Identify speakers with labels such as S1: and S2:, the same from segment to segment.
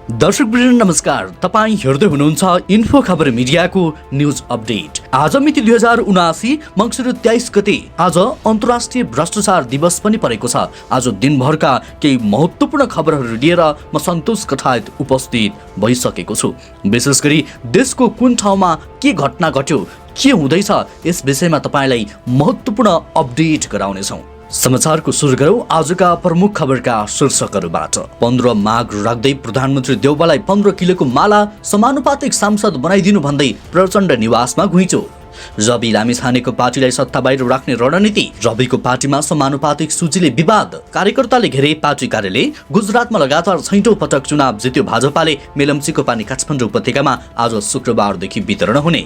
S1: दर्शकवृन्द नमस्कार, तपाईँ हेर्दै हुनुहुन्छ इन्फो खबर मिडियाको न्युज अपडेट। आज मिति 2079 मङ्सिर 23 गते। आज अन्तर्राष्ट्रिय भ्रष्टाचार दिवस पनि परेको छ। आज दिनभरका केही महत्त्वपूर्ण खबरहरू लिएर म सन्तोष कठायत उपस्थित भइसकेको छु। विशेष गरी देशको कुन ठाउँमा के घटना घट्यो, के हुँदैछ, यस विषयमा तपाईलाई महत्त्वपूर्ण अपडेट गराउनेछौँ। समाचारको सुरु गरौँ आजका प्रमुख खबरका शीर्षकहरूबाट। 15 माग राख्दै प्रधानमन्त्री देउवालाई 15 किलोको माला समानुपातिक सांसद बनाइदिनु भन्दै प्रचण्ड निवासमा घुइँचो। रवि लामिछानेको पार्टीलाई सत्ता बाहिर राख्ने रणनीति। रविको पार्टीमा समानुपातिक सूचीले विवाद। कार्यकर्ताले घेरे पार्टी कार्यालय। गुजरातमा लगातार 6औं पटक चुनाव जित्यो भाजपाले। मेलम्चीको पानी काठमाडौँ उपत्यकामा आज शुक्रबारदेखि वितरण हुने।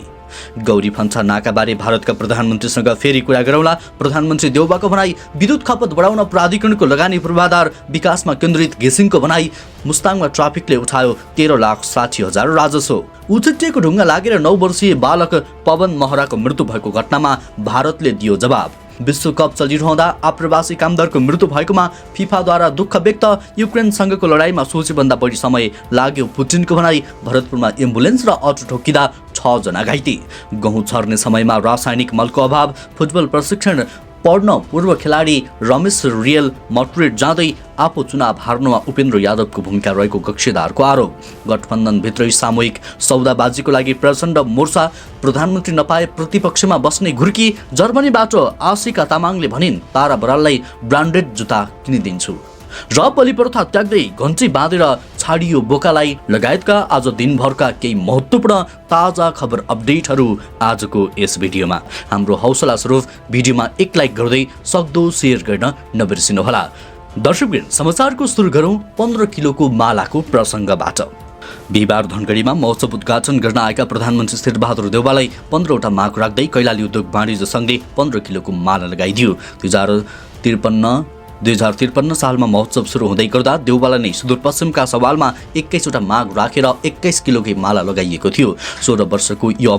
S1: गौरी फन्चा नाकाबारे भारतका प्रधानमन्त्रीसँग फेरि कुरा गरौँला। प्रधानमन्त्री देउवाको भनाई विद्युत खपत बढाउन प्राधिकरणको लगानी पूर्वाधार विकासमा केन्द्रित। घिसिङको भनाई मुस्ताङमा ट्राफिकले उठायो 13,60,000 राजस्व। उछिटिएको ढुङ्गा लागेर 9 वर्षीय बालक पवन महराको मृत्यु भएको घटनामा भारतले दियो जवाब। विश्वकप चलिरहँदा आप्रवासी कामदारको मृत्यु भएकोमा फिफाद्वारा दुःख व्यक्त। युक्रेनसँगको लडाईँमा सोचेभन्दा बढी समय लाग्यो पुटिनको भनाई। भरतपुरमा एम्बुलेन्स र अटो ठोकिँदा 6 जना घाइते। गहुँ छर्ने समयमा रासायनिक मलको अभाव। फुटबल प्रशिक्षण पढ्न पूर्व खेलाडी रमेश रियल मट्रेड जाँदै आफू चुनाव हार्नुमा उपेन्द्र यादवको भूमिका रहेको कक्षीदारको आरोप। गठबन्धनभित्रै सामूहिक सौदाबाजीको लागि प्रचण्ड मोर्चा। प्रधानमन्त्री नपाए प्रतिपक्षमा बस्ने घुर्की। जर्मनीबाट आशिका तामाङले भनिन् तारा बराललाई ब्रान्डेड जुत्ता किनिदिन्छु। र बलिप्रथा त्याग्दै घन्टी बाँधेर छाडियो बोकालाई लगायतका आज दिनभरका केही महत्त्वपूर्ण ताजा खबर अपडेटहरू आजको यस भिडियोमा। हाम्रो हौसला स्वरूप भिडियोमा एक लाइक गर्दै सक्दो शेयर गर्न नबिर्सिनुहोला। दर्शकवृन्द, समाचारको सुरु गरौँ 15 किलोको मालाको प्रसङ्गबाट। बिहिबार धनगढीमा महोत्सव उद्घाटन गर्न आएका प्रधानमन्त्री शेरबहादुर देउवालाई 15वटा माग राख्दै कैलाली उद्योग वाणिज्य सङ्घले 15 किलोको माला लगाइदियो। 2053 सालमा महोत्सव सुरु हुँदै गर्दा देउवालाई नै सुदूरपश्चिमका सवालमा 21वटा माग राखेर 21 किलोकै माला लगाइएको थियो। 16 वर्षको यो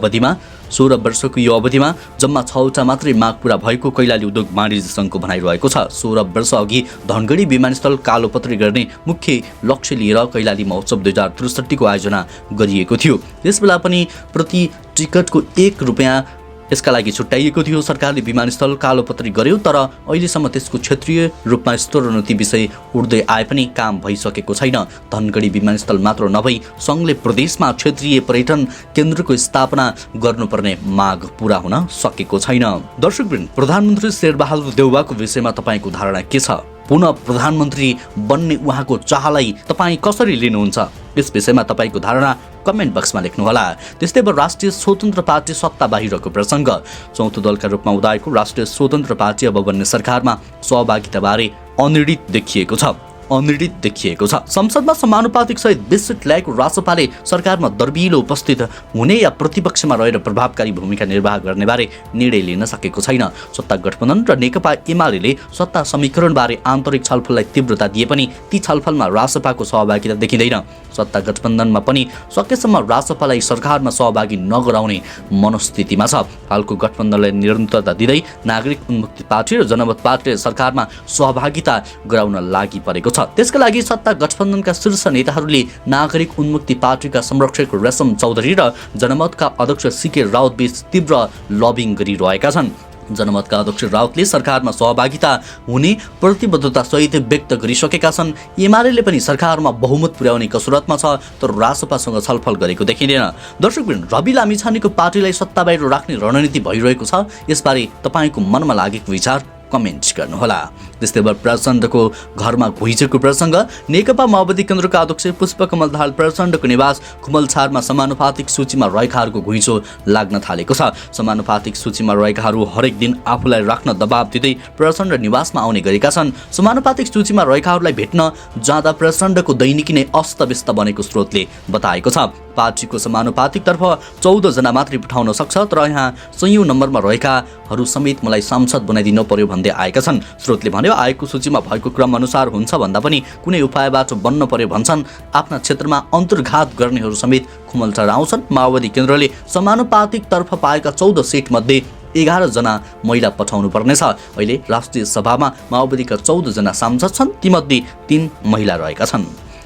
S1: अवधिमा जम्मा 6वटा मात्रै माग पूरा भएको कैलाली उद्योग वाणिज्य सङ्घको भनाइरहेको छ। 16 वर्ष अघि धनगढी विमानस्थल कालोपत्री गर्ने मुख्य लक्ष्य लिएर कैलाली महोत्सव 2063 को आयोजना गरिएको थियो। त्यसबेला पनि प्रति टिकटको 1 रुपियाँ यसका लागि छुट्याइएको थियो। सरकारले विमानस्थल कालोपत्री गर्यो, तर अहिलेसम्म त्यसको क्षेत्रीय रूपमा स्तरोन्नति विषय उठ्दै आए पनि काम भइसकेको छैन। धनगढी विमानस्थल मात्र नभई सङ्घले प्रदेशमा क्षेत्रीय पर्यटन केन्द्रको स्थापना गर्नुपर्ने माग पूरा हुन सकेको छैन। दर्शकवृन्द, प्रधानमन्त्री शेरबहादुर देउवाको विषयमा तपाईँको धारणा के छ? पुनः प्रधानमन्त्री बन्ने उहाँको चाहलाई तपाईँ कसरी लिनुहुन्छ? यस विषयमा तपाईँको धारणा कमेन्ट बक्समा लेख्नुहोला। त्यस्तै अब राष्ट्रिय स्वतन्त्र पार्टी सत्ता बाहिरको प्रसङ्ग। 4थो दलका रूपमा उदाएको राष्ट्रिय स्वतन्त्र पार्टी अब बन्ने सरकारमा सहभागिताबारे अनिर्णित देखिएको छ। संसदमा समानुपातिक सहित 20 सिट ल्याएको रासपाले सरकारमा दर्बिलो उपस्थित हुने या प्रतिपक्षमा रहेर प्रभावकारी भूमिका निर्वाह गर्ने बारे निर्णय लिन सकेको छैन। सत्ता गठबन्धन र नेकपा एमाले सत्ता समीकरणबारे आन्तरिक छलफललाई तीव्रता दिए पनि ती छलफलमा रासपाको सहभागिता देखिँदैन। सत्ता गठबन्धनमा पनि सकेसम्म रासपालाई सरकारमा सहभागी नगराउने मनस्थितिमा छ। हालको गठबन्धनलाई निरन्तरता दिँदै नागरिक उन्मुक्ति पार्टी र जनमत पार्टीले सरकारमा सहभागिता गराउन लागि परेको छ। त्यसका लागि सत्ता गठबन्धनका शीर्ष नेताहरूले नागरिक उन्मुक्ति पार्टीका संरक्षक रेशम चौधरी र जनमतका अध्यक्ष सीके राउत बीच तीव्र लबिङ गरिरहेका छन्। जनमतका अध्यक्ष राउतले सरकारमा सहभागिता हुने प्रतिबद्धता सहित व्यक्त गरिसकेका छन्। एमाले पनि सरकारमा बहुमत पुर्याउने कसरतमा छ, तर रासपासँग छलफल गरेको देखिँदैन। दर्शकवृन्द, रवि लामिछानेको पार्टीलाई सत्ता बाहिर राख्ने रणनीति भइरहेको छ। यसबारे तपाईँको मनमा लागेको विचार कमेन्ट गर्नुहोला। त्यस्तै अब प्रचण्डको घरमा घुइँचोको प्रसङ्ग। नेकपा माओवादी केन्द्रका अध्यक्ष पुष्पकमल दाहाल प्रचण्डको निवास खुमलछारमा समानुपातिक सूचीमा रहेकाहरूको घुइँचो लाग्न थालेको छ। समानुपातिक सूचीमा रहेकाहरू हरेक दिन आफूलाई राख्न दबाब दिँदै प्रचण्ड निवासमा आउने गरेका छन्। समानुपातिक सूचीमा रहेकाहरूलाई भेट्न जाँदा प्रचण्डको दैनिकी नै अस्तव्यस्त बनेको स्रोतले बताएको छ। पार्टीको समानुपातिकतर्फ 14 जना मात्रै पठाउन सक्छ, तर यहाँ 100औं नम्बरमा रहेकाहरू समेत मलाई सांसद बनाइदिनु पर्यो भन्दै आएका छन्। स्रोतले भन्यो, आएको सूचीमा भएको क्रम अनुसार हुन्छ भन्दा पनि कुनै उपायबाट बन्न पर्यो भन्छन्। आफ्ना क्षेत्रमा अन्तर्घात गर्नेहरू समेत खुमलचार आउँछन्। माओवादी केन्द्रले समानुपातिकतर्फ पाएका 14 सिट मध्ये 11 जना महिला पठाउनु पर्नेछ। अहिले राष्ट्रिय सभामा माओवादीका 14 जना सांसद छन्, तीमध्ये 3 महिला रहेका छन्।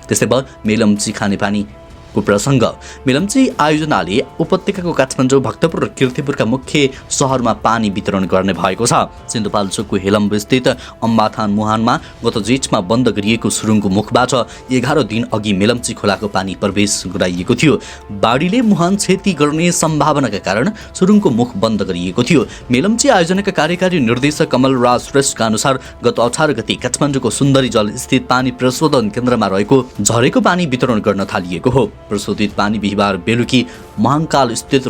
S1: त्यस्तै भयो मेलम्ची खानेपानी को प्रसङ्ग। मेलम्ची आयोजनाले उपत्यकाको काठमाडौँ, भक्तपुर र कीर्तिपुरका मुख्य सहरमा पानी वितरण गर्ने भएको छ। सिन्धुपाल्चोकको हेलम्बस्थित अम्बाथान मुहानमा गत जेठमा बन्द गरिएको सुरुङको मुखबाट 11 दिन अघि मेलम्ची खोलाको पानी प्रवेश गराइएको थियो। बाढीले मुहान क्षति गर्ने सम्भावनाका कारण सुरुङको मुख बन्द गरिएको थियो। मेलम्ची आयोजनाका कार्यकारी निर्देशक कमलराज श्रेष्ठका अनुसार गत 18 गते काठमाडौँको सुन्दरी जल स्थित पानी प्रशोधन केन्द्रमा रहेको झरेको पानी वितरण गर्न थालिएको हो। प्रशोधित पानी बिहिबार बेलुकी महाङ्काल स्थित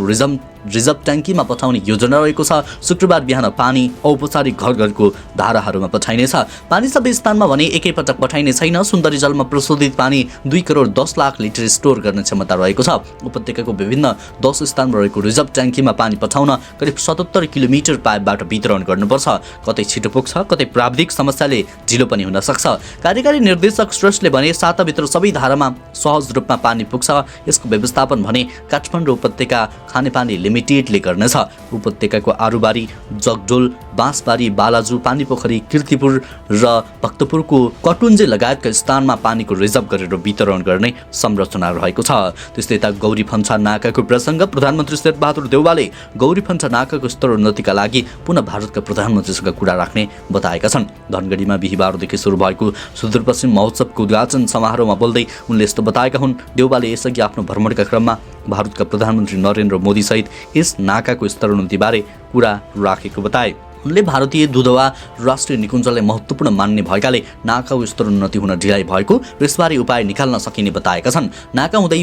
S1: रिजर्भ ट्याङ्कीमा पठाउने योजना रहेको छ। शुक्रबार बिहान पानी औपचारिक घर घरको धाराहरूमा पठाइनेछ। पानी सबै स्थानमा भने एकैपटक पठाइने छैन। सुन्दरी जलमा प्रशोधित पानी 2 करोड 10 लाख लिटर स्टोर गर्ने क्षमता रहेको छ। उपत्यकाको विभिन्न 10 स्थानमा रहेको रिजर्भ ट्याङ्कीमा पानी पठाउन करिब 77 किलोमिटर पाइपबाट वितरण गर्नुपर्छ। कतै छिटो पुग्छ, कतै प्राविधिक समस्याले ढिलो पनि हुन सक्छ। कार्यकारी निर्देशक श्रेष्ठले भने साताभित्र सबै धारामा सहज रूपमा पानी पुग्छ। यसको व्यवस्थापन भने काठमाडौँ उपत्यका खानेपानी लिमिटेडले गर्नेछ। उपत्यकाको आरुबारी, जगडोल, बाँसबारी, बालाजु, पानीपोखरी, कीर्तिपुर र भक्तपुरको कटुन्जे लगायतका स्थानमा पानीको रिजर्भ गरेर वितरण गर्ने संरचना रहेको छ। त्यस्तै यता गौरीफन्चा नाकाको प्रसङ्ग। प्रधानमन्त्री शेरबहादुर देउवाले गौरीफन्चा नाकाको स्तरोन्नतिका लागि पुनः भारतका प्रधानमन्त्रीसँग कुरा राख्ने बताएका छन्। धनगढीमा बिहिबारदेखि सुरु भएको सुदूरपश्चिम महोत्सवको उद्घाटन समारोहमा बोल्दै उनले यस्तो बताएका हुन्। देउवाले यसअघि आफ्नो भ्रमणका क्रममा भारतका प्रधानमन्त्री नरेन्द्र मोदी सहित यस नाकाको स्तरोन्नतिबारे कुरा राखेको बताए। उनले भारतीय दुधवा राष्ट्रिय निकुञ्जलाई महत्त्वपूर्ण मान्ने भएकाले नाकाको स्तरोन्नति हुन ढिलाइ भएको र यसबारे उपाय निकाल्न सकिने बताएका छन्। नाका हुँदै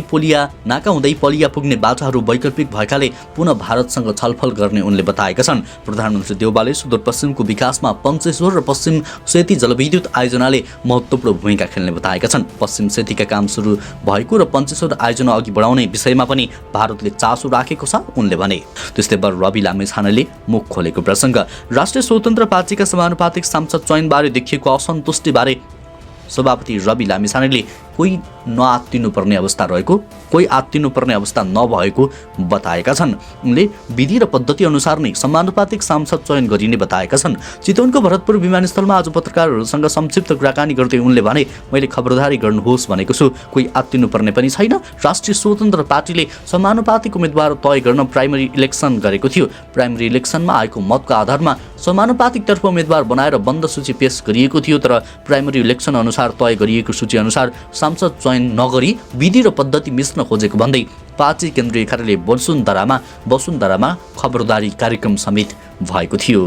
S1: पलिया पुग्ने बाटाहरू वैकल्पिक भएकाले पुनः भारतसँग छलफल गर्ने उनले बताएका छन्। प्रधानमन्त्री देउवाले सुदूरपश्चिमको विकासमा पञ्चेश्वर र पश्चिम सेती जलविद्युत आयोजनाले महत्त्वपूर्ण भूमिका खेल्ने बताएका छन्। पश्चिम सेतीका काम सुरु भएको र पञ्चेश्वर आयोजना अघि बढाउने विषयमा पनि भारतले चासो राखेको छ उनले भने। त्यस्तै रवि लामिछानेले मुख खोलेको प्रसङ्ग। राष्ट्रिय स्वतन्त्र पार्टीका समानुपातिक सांसद चयनबारे देखिएको असन्तुष्टिबारे सभापति रवि लामिछानेले कोही नआत्तिनुपर्ने अवस्था रहेको, कोही आत्तिनुपर्ने अवस्था नभएको बताएका छन्। उनले विधि र पद्धति अनुसार नै समानुपातिक सांसद चयन गरिने बताएका छन्। चितवनको भरतपुर विमानस्थलमा आज पत्रकारहरूसँग संक्षिप्त कुराकानी गर्दै उनले भने, मैले खबरदारी गर्नुहोस् भनेको छु, कोही आत्तिनुपर्ने पनि छैन। राष्ट्रिय स्वतन्त्र पार्टीले समानुपातिक उम्मेद्वार तय गर्न प्राइमरी इलेक्सन गरेको थियो। प्राइमरी इलेक्सनमा आएको मतको आधारमा समानुपातिक तर्फ उम्मेद्वार बनाएर बन्द सूची पेश गरिएको थियो। तर प्राइमरी इलेक्सन अनुसार तय गरिएको सूची अनुसार सांसद चयन नगरी विधि र पद्धति मिच्न खोजेको भन्दै पार्टी केन्द्रीय कार्यालय वसुन्धरामा खबरदारी कार्यक्रम समेत भएको थियो।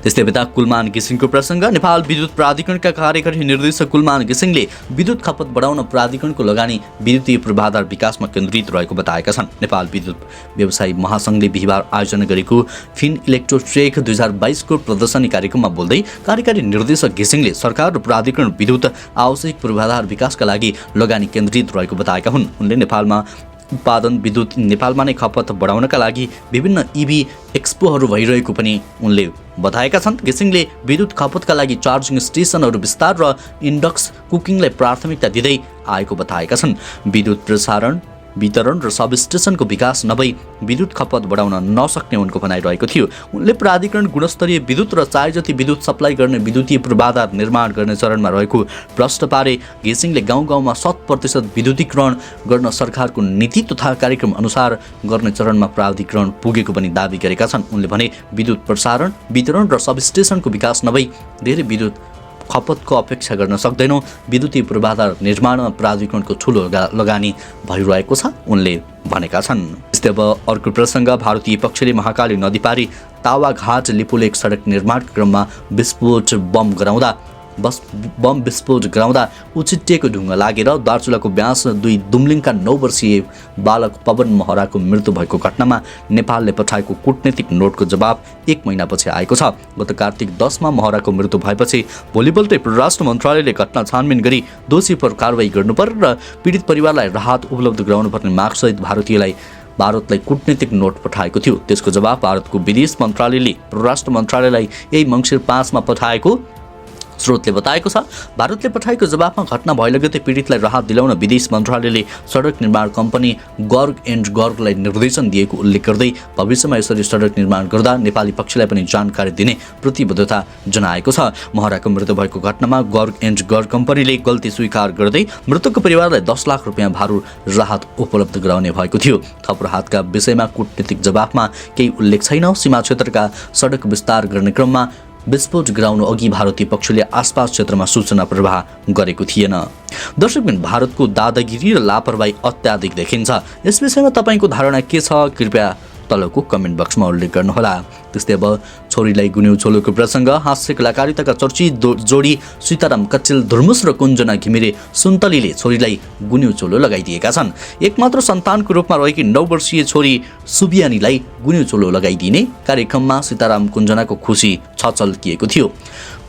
S1: त्यस्तै बेला कुलमान घिसिङको प्रसङ्ग। नेपाल विद्युत प्राधिकरणका कार्यकारी निर्देशक कुलमान घिसिङले विद्युत खपत बढाउन प्राधिकरणको लगानी विद्युतीय पूर्वाधार विकासमा केन्द्रित रहेको बताएका छन्। नेपाल विद्युत व्यवसायी महासङ्घले बिहिबार आयोजना गरेको फिन इलेक्ट्रोट्रेक 2022 को प्रदर्शनी कार्यक्रममा बोल्दै कार्यकारी निर्देशक घिसिङले सरकार र प्राधिकरण विद्युत आवश्यक पूर्वाधार विकासका लागि लगानी केन्द्रित रहेको बताएका हुन्। उनले उत्पादन विद्युत नेपालमा नै खपत बढाउनका लागि विभिन्न इभी एक्सपोहरू भइरहेको पनि उनले बताएका छन्। घिसिङले विद्युत खपतका लागि चार्जिङ स्टेसनहरू विस्तार र इन्डक्स कुकिङलाई प्राथमिकता दिँदै आएको बताएका छन्। विद्युत प्रसारण, वितरण र सबस्टेसनको विकास नभई विद्युत खपत बढाउन नसक्ने उनको भनाइरहेको थियो। उनले प्राधिकरण गुणस्तरीय विद्युत र चाहे जति विद्युत सप्लाई गर्ने विद्युतीय पूर्वाधार निर्माण गर्ने चरणमा रहेको प्रश्न पारे। घिसिङले गाउँ गाउँमा 100% विद्युतीकरण गर्न सरकारको नीति तथा कार्यक्रम अनुसार गर्ने चरणमा प्राधिकरण पुगेको पनि दावी गरेका छन्। उनले भने, विद्युत प्रसारण, वितरण र सबस्टेसनको विकास नभई धेरै विद्युत खपतको अपेक्षा गर्न सक्दैनौँ। विद्युतीय पूर्वाधार निर्माणमा प्राधिकरणको ठूलो लगानी भइरहेको छ उनले भनेका छन्। यस्तै अब अर्को प्रसङ्ग। भारतीय पक्षले महाकाली नदीपारी तावाघाट लिपुलेक सडक निर्माणका क्रममा बम विस्फोट गराउँदा उछिट्टिएको ढुङ्गा लागेर दार्चुलाको व्यास 2 दुम्लिङका 9 वर्षीय बालक पवन महराको मृत्यु भएको घटनामा नेपालले पठाएको कूटनीतिक नोटको जवाब 1 महिनापछि आएको छ। गत कार्तिक 10 मा महराको मृत्यु भएपछि भोलिपल्टै परराष्ट्र मन्त्रालयले घटना छानबिन गरी दोषी पर कारवाही गर्नुपर्ने र पीडित परिवारलाई राहत उपलब्ध गराउनुपर्ने मागसहित भारतलाई कूटनीतिक नोट पठाएको थियो। त्यसको जवाब भारतको विदेश मन्त्रालयले परराष्ट्र मन्त्रालयलाई यही मङ्सिर 5 मा पठाएको स्रोतले बताएको छ। भारतले पठाएको जवाफमा घटना भए लगतै पीडितलाई राहत दिलाउन विदेश मन्त्रालयले सडक निर्माण कम्पनी गर्ग एन्ड गर्गलाई निर्देशन दिएको उल्लेख गर्दै भविष्यमा यसरी सडक निर्माण गर्दा नेपाली पक्षलाई पनि जानकारी दिने प्रतिबद्धता जनाएको छ। महराको मृत्यु भएको घटनामा गर्ग एन्ड गर्ग कम्पनीले गल्ती स्वीकार गर्दै मृतकको परिवारलाई 10 लाख रुपियाँ भारू राहत उपलब्ध गराउने भएको थियो। थप राहतका विषयमा कूटनीतिक जवाफमा केही उल्लेख छैन। सीमा क्षेत्रका सडक विस्तार गर्ने क्रममा विस्फोट गराउनु अघि भारतीय पक्षले आसपास क्षेत्रमा सूचना प्रवाह गरेको थिएन। दर्शकबिन, भारतको दादागिरी र लापरवाही अत्याधिक देखिन्छ। यस विषयमा तपाईँको धारणा के छ? कृपया तलको कमेन्ट बक्समा उल्लेख गर्नुहोला। त्यस्तै अब छोरीलाई गुन्यौ चोलोको प्रसङ्ग। हास्य कलाकारिताका चर्चित जोडी सीताराम कच्चिल धुर्मुस र कुञ्जना घिमिरे सुन्तलीले छोरीलाई गुन्यौ चोलो लगाइदिएका छन्। एकमात्र सन्तानको रूपमा रहेकी 9 वर्षीय छोरी सुबियानीलाई गुन्यौ चोलो लगाइदिने कार्यक्रममा सीताराम कुञ्जनाको खुसी छचल्किएको थियो।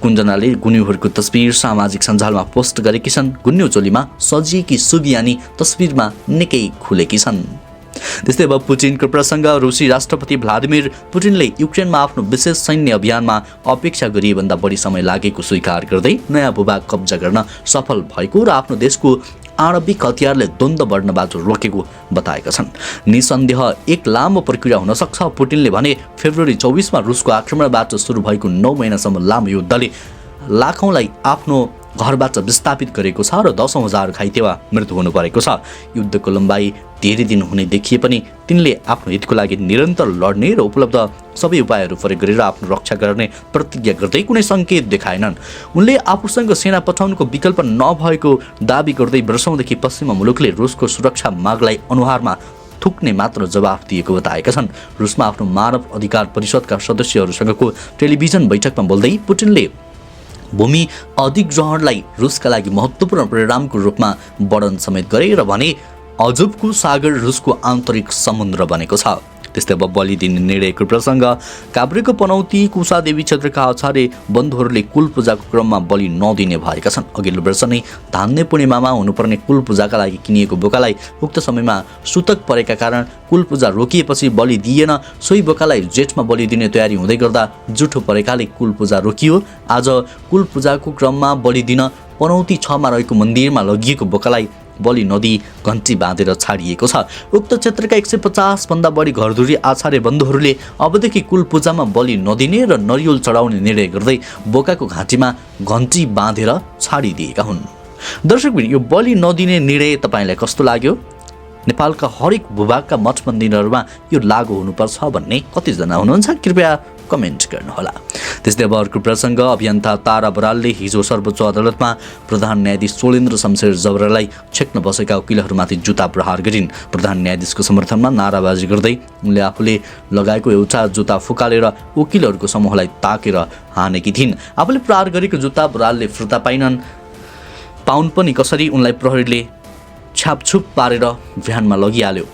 S1: कुञ्जनाले गुन्युहरूको तस्बिर सामाजिक सञ्जालमा पोस्ट गरेकी छन्। गुन्यौ चोलीमा सजिएकी सुबियानी तस्बिरमा निकै खुलेकी छन्। त्यस्तै अब पुटिनको प्रसङ्ग। रुसी राष्ट्रपति भ्लादिमिर पुटिनले युक्रेनमा आफ्नो विशेष सैन्य अभियानमा अपेक्षा गरिएभन्दा बढी समय लागेको स्वीकार गर्दै नयाँ भूभाग कब्जा गर्न सफल भएको र आफ्नो देशको आणविक हतियारले द्वन्द्व बढ्नबाट रोकेको बताएका छन्। निसन्देह एक लामो प्रक्रिया हुन सक्छ। पुटिनले भने फेब्रुअरी 24 मा रुसको आक्रमणबाट सुरु भएको 9 महिनासम्म लामो युद्धले लाखौंलाई आफ्नो घरबाट विस्थापित गरेको छ र 10,000 घाइते वा मृत्यु हुनु परेको छ। युद्धको लम्बाइ धेरै दिन हुने देखिए पनि तिनले आफ्नो हितको लागि निरन्तर लड्ने र उपलब्ध सबै उपायहरू प्रयोग गरेर आफ्नो रक्षा गर्ने प्रतिज्ञा गर्दै कुनै सङ्केत देखाएनन्। उनले आफूसँग सेना पठाउनुको विकल्प नभएको दाबी गर्दै वर्षौंदेखि पश्चिमा मुलुकले रुसको सुरक्षा मागलाई अनुहारमा थुक्ने मात्र जवाफ दिएको बताएका छन्। रुसमा आफ्नो मानव अधिकार परिषदका सदस्यहरूसँगको टेलिभिजन बैठकमा बोल्दै पुटिनले भूमि अधिग्रहणलाई रुसका लागि महत्त्वपूर्ण परिणामको रूपमा वर्णन समेत गरे र भने अजबको सागर रुसको आन्तरिक समुद्र बनेको छ। त्यस्तै अब बलि दिने निर्णयको प्रसङ्ग। काभ्रेको पनौती कुसादेवी क्षेत्रका आचार्य बन्धुहरूले कुल पूजाको क्रममा बलि नदिने भएका छन्। अघिल्लो वर्ष नै धान्य पूर्णिमामा हुनुपर्ने कुल पूजाका लागि किनिएको बोकालाई उक्त समयमा सुतक परेका कारण कुल पूजा रोकिएपछि बलि दिएन। सोही बोकालाई जेठमा बलि दिने तयारी हुँदै गर्दा जुठो परेकाले कुल पूजा रोकियो। आज कुल पूजाको क्रममा बलि दिन पनौती 6 मा रहेको मन्दिरमा लगिएको बोकालाई बलि नदी घन्टी बाँधेर छाडिएको छ। उक्त क्षेत्रका 150 भन्दा बढी घरधुरी आचार्य बन्धुहरूले अबदेखि कुल पूजामा बलि नदिने र नरिवल चढाउने निर्णय गर्दै बोकाको घाँटीमा घन्टी बाँधेर छाडिदिएका हुन्। दर्शकबिन, यो बलि नदिने निर्णय तपाईँलाई कस्तो लाग्यो? नेपालका हरेक भूभागका मठ मन्दिरहरूमा यो लागू हुनुपर्छ भन्ने कतिजना हुनुहुन्छ? कृपया कमेन्ट गर्नुहोला। त्यस्तै अब अर्को प्रसङ्ग। अभियन्ता तारा बरालले हिजो सर्वोच्च अदालतमा प्रधान न्यायाधीश सोलेन्द्र शमशेर जबरालाई छेक्न बसेका वकिलहरूमाथि जुत्ता प्रहार गरिन्। प्रधान न्यायाधीशको समर्थनमा नाराबाजी गर्दै उनले आफूले लगाएको एउटा जुत्ता फुकालेर वकिलहरूको समूहलाई ताकेर हानेकी थिइन्। आफूले प्रहार गरेको जुत्ता बरालले फिर्ता पाउन् पनि कसरी उनलाई प्रहरीले छापछुप पारेर भ्यानमा लगिहाल्यो।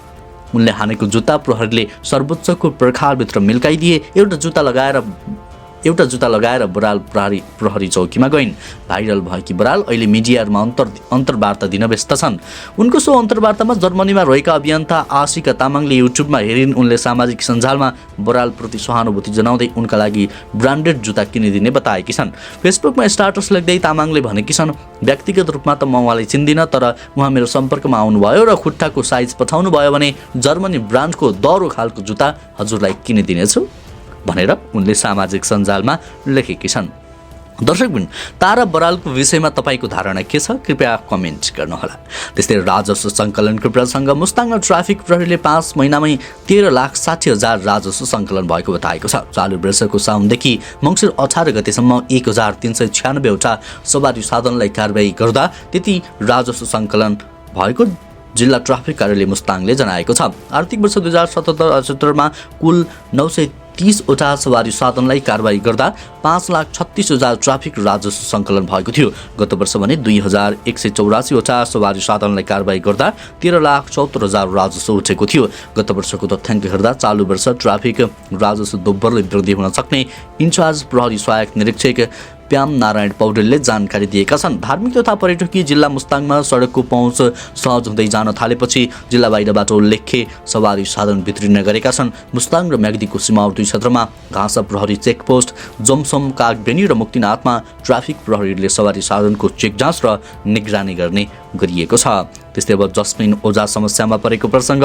S1: उनले हानेको जुत्ता प्रहरीले सर्वोच्चको पर्खालभित्र मिल्काइदिए। एउटा जुत्ता लगाएर बराल प्रहरी चौकीमा गइन्। भाइरल भएकी बराल अहिले मिडियामा अन्तर्वार्ता दिन व्यस्त छन्। उनको सो अन्तर्वार्तामा जर्मनीमा रहेका अभियन्ता आशिका तामाङले युट्युबमा हेरिन्। उनले सामाजिक सञ्जालमा बरालप्रति सहानुभूति जनाउँदै उनका लागि ब्रान्डेड जुत्ता किनिदिने बताएकी छन्। फेसबुकमा स्ट्याटस लेख्दै तामाङले भनेकी छन्, व्यक्तिगत रूपमा त म उहाँलाई चिन्दिनँ, तर उहाँ मेरो सम्पर्कमा आउनुभयो र खुट्टाको साइज पठाउनु भयो भने जर्मनी ब्रान्डको दरो खालको जुत्ता हजुरलाई किनिदिनेछु भनेर उनले सामाजिक सञ्जालमा लेखेकी छन्। दर्शकबिन, तारा बरालको विषयमा तपाईँको धारणा के छ? कृपया कमेन्ट गर्नुहोला। त्यस्तै राजस्व सङ्कलनको प्रसङ्ग। मुस्ताङमा ट्राफिक प्रहरीले 5 महिनामै 13,60,000 राजस्व सङ्कलन भएको बताएको छ। चालु वर्षको साउनदेखि मङ्सिर 18 गतेसम्म 1,396 वटा सवारी साधनलाई कारबाही गर्दा त्यति राजस्व सङ्कलन भएको जिल्ला ट्राफिक कार्यालय मुस्ताङले जनाएको छ। आर्थिक वर्ष 2077-78 मा कुल 930 वटा सवारी साधनलाई कारबाही गर्दा 5,36,000 ट्राफिक राजस्व सङ्कलन भएको थियो। गत वर्ष भने 2,184 वटा सवारी साधनलाई कारबाही गर्दा 13,74,000 राजस्व उठेको थियो। गत वर्षको तथ्याङ्क हेर्दा चालु वर्ष ट्राफिक राजस्व दोब्बरले वृद्धि हुन सक्ने इन्चार्ज प्रहरी सहायक निरीक्षक प्याम नारायण पौडेलले जानकारी दिएका छन्। धार्मिक तथा पर्यटकीय जिल्ला मुस्ताङमा सडकको पहुँच सहज हुँदै जान थालेपछि जिल्ला बाहिरबाट उल्लेख्य सवारी साधन वितरण गरेका छन्। मुस्ताङ र म्याग्दीको सीमावर्ती क्षेत्रमा घाँसा प्रहरी चेकपोस्ट, जमसम, कागबेनी र मुक्तिनाथमा ट्राफिक प्रहरीले सवारी साधनको चेक जाँच र निगरानी गर्ने गरिएको छ। त्यस्तै अब जस्मिन ओझा समस्यामा परेको प्रसङ्ग।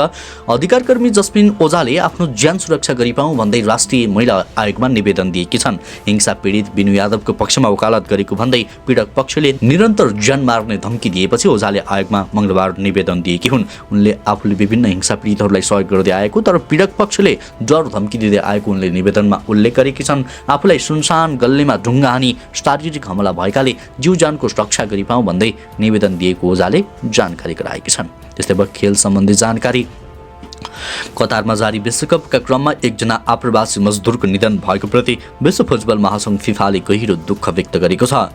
S1: अधिकारकर्मी जस्मिन ओझाले आफ्नो ज्यान सुरक्षा गरिपाउँ भन्दै राष्ट्रिय महिला आयोगमा निवेदन दिएकी छन्। हिंसा पीडित बिनु यादवको पक्षमा वकालत गरेको भन्दै पीडक पक्षले निरन्तर ज्यान मार्ने धम्की दिएपछि ओझाले आयोगमा मङ्गलबार निवेदन दिएकी हुन्। उनले आफूले विभिन्न हिंसा पीडितहरूलाई सहयोग गर्दै आएको तर पीडक पक्षले डर धम्की दिँदै आएको उनले निवेदनमा उल्लेख गरेकी छन्। आफूलाई सुनसान गल्लीमा ढुङ्गा हानी शारीरिक हमला भएकाले जीव ज्यानको रक्षा गरिपाउँ भन्दै निवेदन दिएको ओझाले जानकारी गराएकी छन्। त्यस्तै अब खेल सम्बन्धी जानकारी। कतारमा जारी विश्वकपका क्रममा एकजना आप्रवासी मजदुरको निधन भएको प्रति विश्व फुटबल महासङ्घ फिफाले गहिरो दुःख व्यक्त गरेको छ।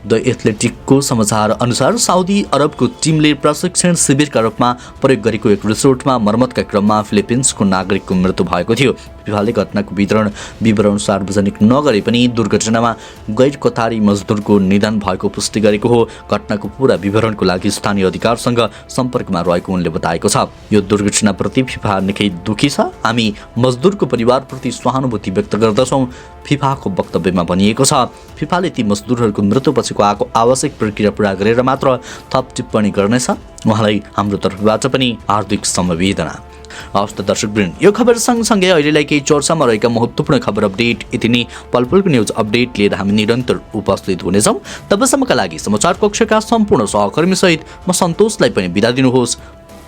S1: द एथलेटिकको समाचार अनुसार साउदी अरबको टिमले प्रशिक्षण शिविरका रूपमा प्रयोग गरेको एक रिसोर्टमा मर्मतका क्रममा फिलिपिन्सको नागरिकको मृत्यु भएको थियो। फिफाले घटनाको विवरण सार्वजनिक नगरे पनि दुर्घटनामा गैर कतारी मजदुरको निधन भएको पुष्टि गरेको हो। घटनाको पुरा विवरणको लागि स्थानीय अधिकारसँग सम्पर्कमा रहेको उनले बताएको छ। यो दुर्घटनाप्रति फिफा निकै दुखी छ। हामी मजदुरको परिवारप्रति सहानुभूति व्यक्त गर्दछौँ, फिफाको वक्तव्यमा भनिएको छ। फिफाले ती मजदुरहरूको मृत्युपछिको आएको आवश्यक प्रक्रिया पूरा गरेर मात्र थप टिप्पणी गर्नेछ। उहाँलाई हाम्रो तर्फबाट पनि हार्दिक समवेदना। हवस् त दर्शकवृन्द, यो खबर सँगसँगै अहिलेलाई केही चर्चामा रहेका महत्त्वपूर्ण खबर अपडेट यति नै पलपलको न्युज अपडेट लिएर हामी निरन्तर उपस्थित हुनेछौँ। तबसम्मका लागि समाचार कक्षका सम्पूर्ण सहकर्मीसहित म सन्तोषलाई पनि बिदा दिनुहोस्।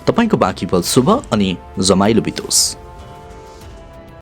S1: तपाईँको बाँकी पल शुभ अनि रमाइलो बितोस्।